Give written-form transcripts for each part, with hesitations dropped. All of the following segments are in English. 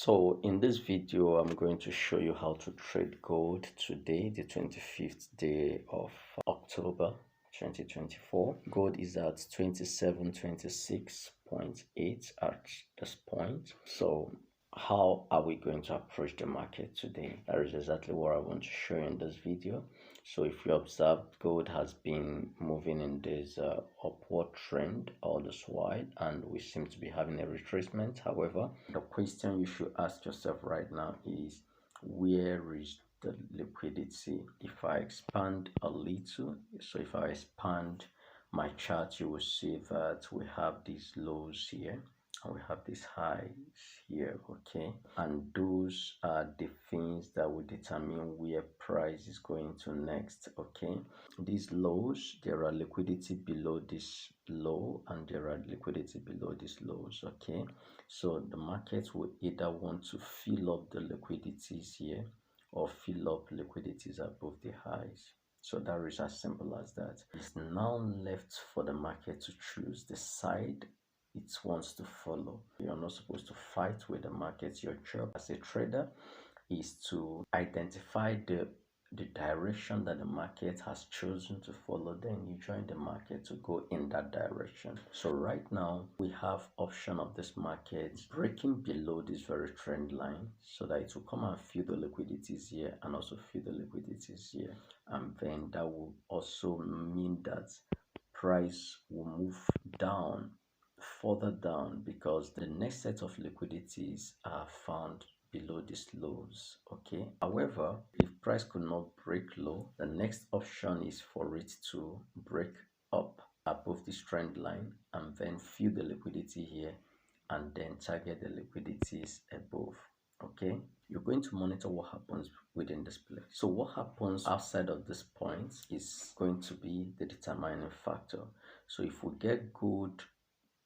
So in this video, I'm going to show you how to trade gold today, the 25th day of October 2024. Gold is at 2726.8 at this point. So how are we going to approach the market today? That is exactly what I want to show you in this video. So if you observe, gold has been moving in this upward trend all this while, and we seem to be having a retracement. However, the question you should ask yourself right now is, where is the liquidity? If I expand a little, so if I expand my chart, you will see that we have these lows here and we have these highs here, okay, and those are the things that will determine where price is going to next, okay. These lows, there are liquidity below this low and there are liquidity below these lows, okay. So the market will either want to fill up the liquidities here or fill up liquidities above the highs. So that is as simple as that. It's now left for the market to choose the side it wants to follow. You're not supposed to fight with the market. Your job as a trader is to identify the direction that the market has chosen to follow. Then you join the market to go in that direction. So right now we have option of this market breaking below this very trend line so that it will come and fill the liquidities here and also fill the liquidities here, and then that will also mean that price will move down, further down, because the next set of liquidities are found below these lows, okay. However, if price could not break low, the next option is for it to break up above this trend line and then fill the liquidity here and then target the liquidities above, okay. You're going to monitor what happens within this place. So what happens outside of this point is going to be the determining factor. So if we get gold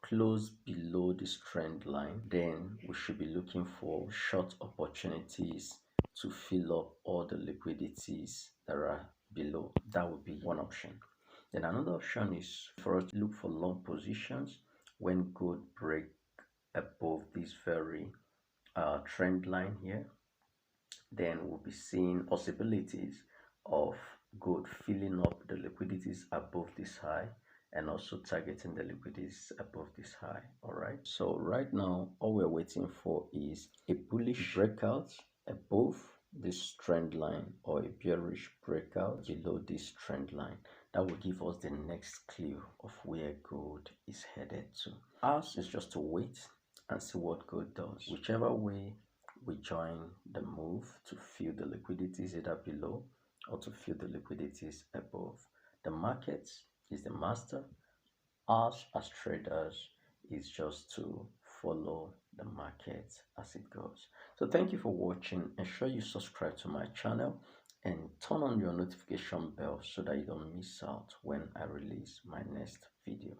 close below this trend line, then we should be looking for short opportunities to fill up all the liquidities that are below. That would be one option. Then another option is for us to look for long positions when gold break above this very trend line here. Then we'll be seeing possibilities of gold filling up the liquidities above this high and also targeting the liquidities above this high. All right, so right now all we're waiting for is a bullish breakout above this trend line or a bearish breakout below this trend line. That will give us the next clue of where gold is headed to. Ours is just to wait and see what gold does. Whichever way we join the move to fill the liquidities either below or to fill the liquidities above. The market is the master. Us as traders is just to follow the market as it goes. So thank you for watching. Ensure you subscribe to my channel and turn on your notification bell so that you don't miss out when I release my next video.